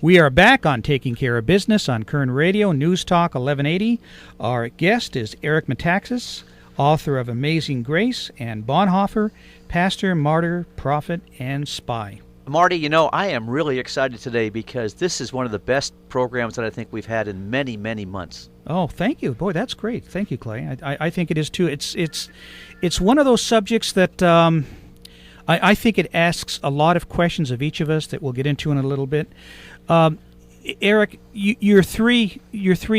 We are back on Taking Care of Business on Kern Radio Newstalk 1180. Our guest is Eric Metaxas, author of Amazing Grace, and Bonhoeffer, pastor, martyr, prophet, and spy. Marty, I am really excited today because this is one of the best programs that I think we've had in many, many months. Oh, thank you. Boy, that's great. Thank you, Clay. I think it is, too. It's one of those subjects that I think it asks a lot of questions of each of us that we'll get into in a little bit. Eric, your three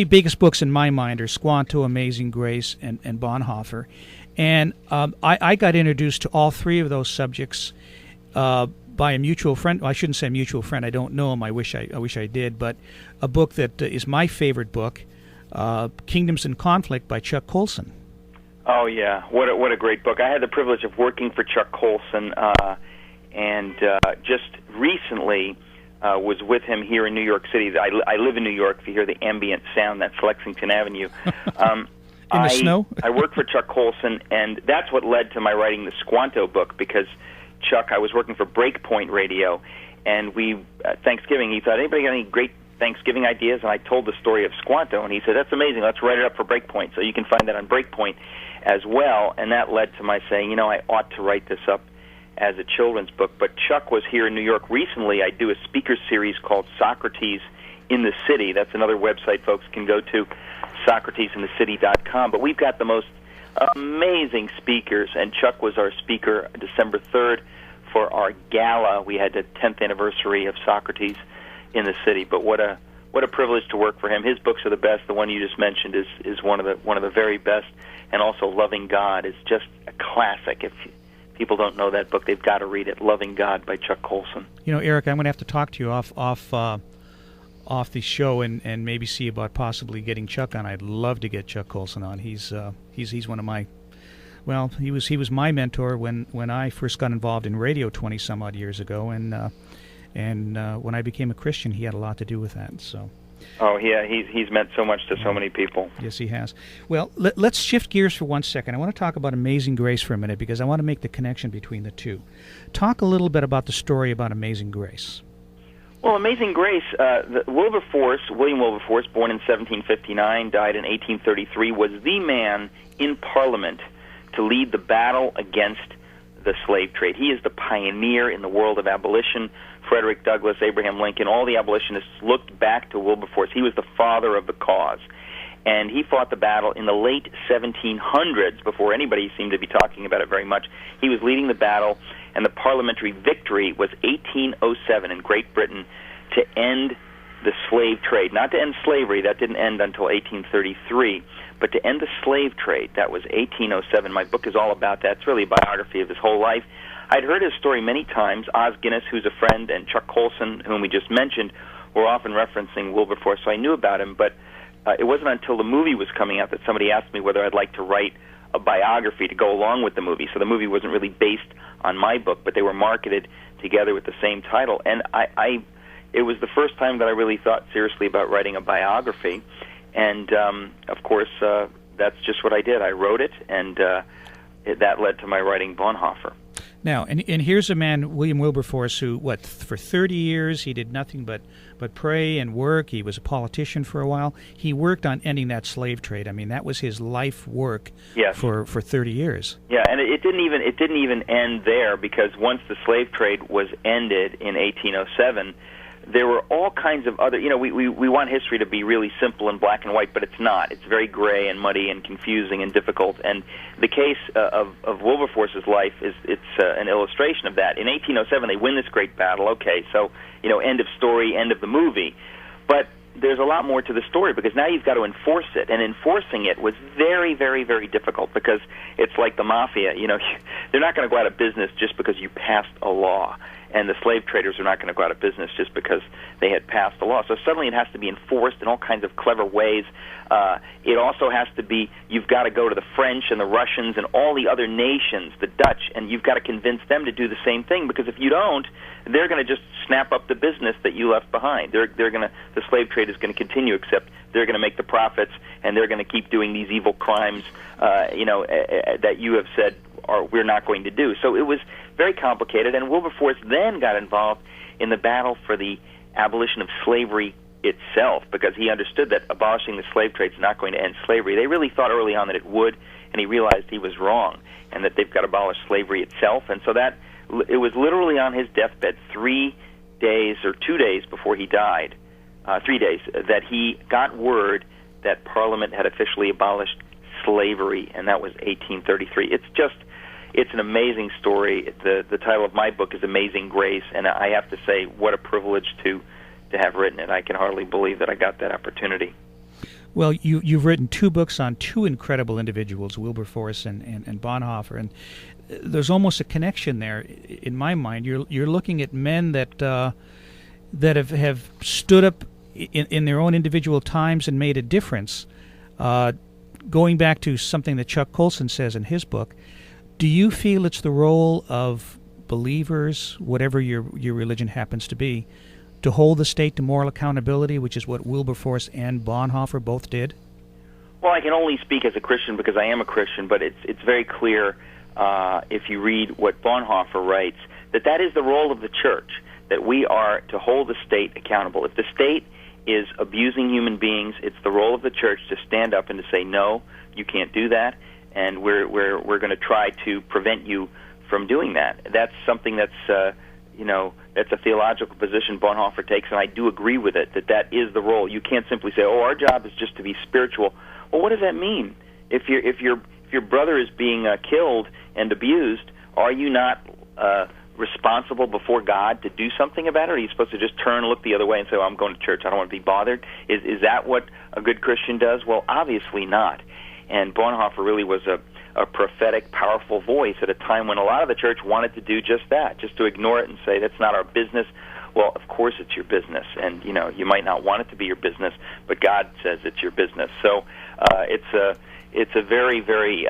biggest books in my mind are Squanto, Amazing Grace, and Bonhoeffer. And I got introduced to all three of those subjects by a mutual friend. Well, I shouldn't say mutual friend. I don't know him. I wish I did. But a book that is my favorite book, Kingdoms in Conflict by Chuck Colson. Oh, yeah. What a great book. I had the privilege of working for Chuck Colson, and just recently was with him here in New York City. I live in New York. If you hear the ambient sound, that's Lexington Avenue. In the snow? I worked for Chuck Colson, and that's what led to my writing the Squanto book, because Chuck, I was working for Breakpoint Radio, and Thanksgiving, he thought, anybody got any great Thanksgiving ideas? And I told the story of Squanto, and he said, that's amazing, let's write it up for Breakpoint. So you can find that on Breakpoint as well, and that led to my saying, I ought to write this up as a children's book. But Chuck was here in New York recently. I do a speaker series called Socrates in the City. That's another website folks can go to, SocratesInTheCity.com. But we've got the most amazing speakers, and Chuck was our speaker December 3rd for our gala. We had the 10th anniversary of Socrates in the City. But what a privilege to work for him. His books are the best. The one you just mentioned is one of the very best, and also Loving God is just a classic. If people don't know that book, they've got to read it. Loving God by Chuck Colson. Eric, I'm going to have to talk to you off the show and maybe see about possibly getting Chuck on. I'd love to get Chuck Colson on. He's one of my, well, he was my mentor when I first got involved in radio 20 some odd years ago, and when I became a Christian, he had a lot to do with that. So. Oh yeah, he's meant so much to so many people. Yes, he has. Well, let's shift gears for 1 second. I want to talk about Amazing Grace for a minute because I want to make the connection between the two. Talk a little bit about the story about Amazing Grace. Well, Amazing Grace, William Wilberforce, born in 1759, died in 1833, was the man in Parliament to lead the battle against the slave trade. He is the pioneer in the world of abolition. Frederick Douglass, Abraham Lincoln, all the abolitionists looked back to Wilberforce. He was the father of the cause. And he fought the battle in the late 1700s, before anybody seemed to be talking about it very much. He was leading the battle, and the parliamentary victory was 1807 in Great Britain to end the slave trade. Not to end slavery, that didn't end until 1833, but to end the slave trade, that was 1807. My book is all about that. It's really a biography of his whole life. I'd heard his story many times. Oz Guinness, who's a friend, and Chuck Colson, whom we just mentioned, were often referencing Wilberforce, so I knew about him, but it wasn't until the movie was coming out that somebody asked me whether I'd like to write a biography to go along with the movie. So the movie wasn't really based on my book, but they were marketed together with the same title. And it was the first time that I really thought seriously about writing a biography. And, of course, that's just what I did. I wrote it, and that led to my writing Bonhoeffer. Now, and here's a man, William Wilberforce, who, for 30 years he did nothing but pray and work. He was a politician for a while. He worked on ending that slave trade. I mean, that was his life work. Yes. for 30 years. Yeah, and it didn't even end there, because once the slave trade was ended in 1807, there were all kinds of other, we want history to be really simple and black and white, but it's not. It's very gray and muddy and confusing and difficult. And the case of Wilberforce's life it's an illustration of that. In 1807, they win this great battle. Okay, so, end of story, end of the movie. But there's a lot more to the story, because now you've got to enforce it, and enforcing it was very, very, very difficult, because it's like the mafia. They're not going to go out of business just because you passed a law. And the slave traders are not going to go out of business just because they had passed the law. So suddenly it has to be enforced in all kinds of clever ways. It also has to be, you've got to go to the French and the Russians and all the other nations, the Dutch, and you've got to convince them to do the same thing, because if you don't, they're going to just snap up the business that you left behind. The slave trade is going to continue, except they're going to make the profits, and they're going to keep doing these evil crimes, that you have said we're not going to do. So it was very complicated, and Wilberforce then got involved in the battle for the abolition of slavery itself, because he understood that abolishing the slave trade is not going to end slavery. They really thought early on that it would, and he realized he was wrong, and that they've got to abolish slavery itself. And so that it was literally on his deathbed 3 days or 2 days before he died, 3 days, that he got word that Parliament had officially abolished slavery, and that was 1833. It's an amazing story. The title of my book is Amazing Grace, and I have to say, what a privilege to have written it. I can hardly believe that I got that opportunity. Well, you've written 2 books on 2 incredible individuals, Wilberforce and Bonhoeffer, and there's almost a connection there in my mind. You're looking at men that have stood up in their own individual times and made a difference. Going back to something that Chuck Colson says in his book, do you feel it's the role of believers, whatever your religion happens to be, to hold the state to moral accountability, which is what Wilberforce and Bonhoeffer both did? Well, I can only speak as a Christian because I am a Christian, but it's very clear if you read what Bonhoeffer writes, that is the role of the church, that we are to hold the state accountable. If the state is abusing human beings, it's the role of the church to stand up and to say, no, you can't do that, and we're going to try to prevent you from doing that. That's something that's that's a theological position Bonhoeffer takes, and I do agree with it, that is the role. You can't simply say, oh, our job is just to be spiritual. Well, what does that mean? If your brother is being killed and abused, are you not responsible before God to do something about it? Or are you supposed to just turn, look the other way, and say, oh, I'm going to church, I don't want to be bothered? Is that what a good Christian does? Well, obviously not. And Bonhoeffer really was a prophetic, powerful voice at a time when a lot of the church wanted to do just that, just to ignore it and say, that's not our business. Well, of course it's your business, and you might not want it to be your business, but God says it's your business. So it's a very, very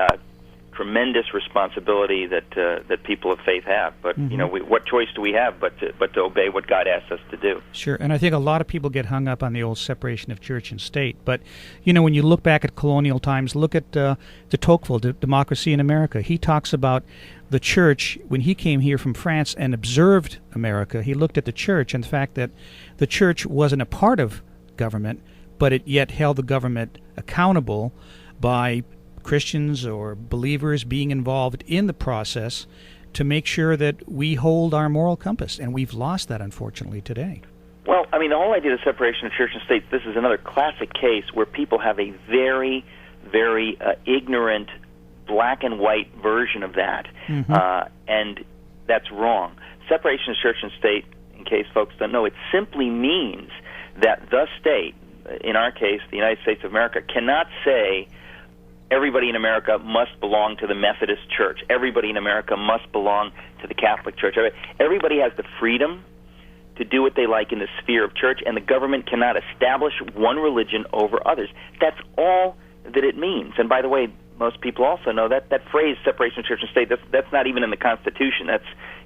tremendous responsibility that people of faith have. But what choice do we have but to obey what God asks us to do? Sure, and I think a lot of people get hung up on the old separation of church and state. But when you look back at colonial times, look at de Tocqueville, Democracy in America. He talks about the church when he came here from France and observed America. He looked at the church and the fact that the church wasn't a part of government, but it yet held the government accountable by Christians or believers being involved in the process to make sure that we hold our moral compass, and we've lost that, unfortunately, today. Well, I mean, the whole idea of separation of church and state, this is another classic case where people have a very, very ignorant black and white version of that, and that's wrong. Separation of church and state, in case folks don't know, it simply means that the state, in our case, the United States of America, cannot say everybody in America must belong to the Methodist Church. Everybody in America must belong to the Catholic Church. Everybody has the freedom to do what they like in the sphere of church, and the government cannot establish one religion over others. That's all that it means. And by the way, most people also know that phrase, separation of church and state, that's not even in the Constitution.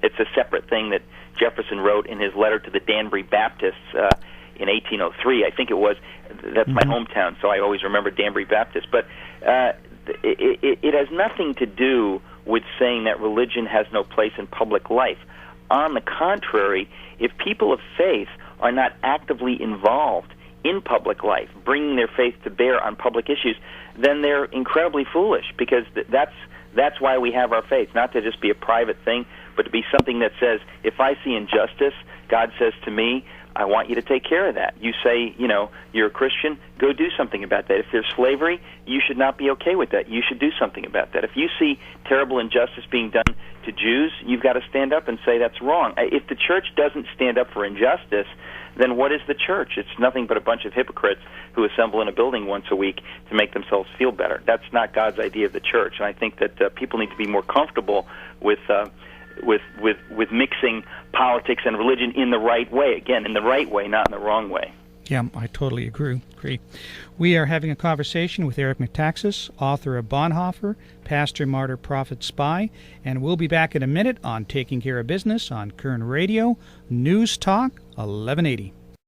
It's a separate thing that Jefferson wrote in his letter to the Danbury Baptists in 1803, I think it was. That's my hometown, so I always remember Danbury Baptist. But it has nothing to do with saying that religion has no place in public life. On the contrary, if people of faith are not actively involved in public life, bringing their faith to bear on public issues, then they're incredibly foolish, because that's why we have our faith, not to just be a private thing, but to be something that says, if I see injustice, God says to me, I want you to take care of that. You say, you're a Christian, go do something about that. If there's slavery, you should not be okay with that. You should do something about that. If you see terrible injustice being done to Jews, you've got to stand up and say that's wrong. If the church doesn't stand up for injustice, then what is the church? It's nothing but a bunch of hypocrites who assemble in a building once a week to make themselves feel better. That's not God's idea of the church. And I think that people need to be more comfortable with mixing politics and religion in the right way. Again, in the right way, not in the wrong way. Yeah, I totally agree. We are having a conversation with Eric Metaxas, author of Bonhoeffer, Pastor, Martyr, Prophet, Spy, and we'll be back in a minute on Taking Care of Business on Kern Radio Newstalk 1180.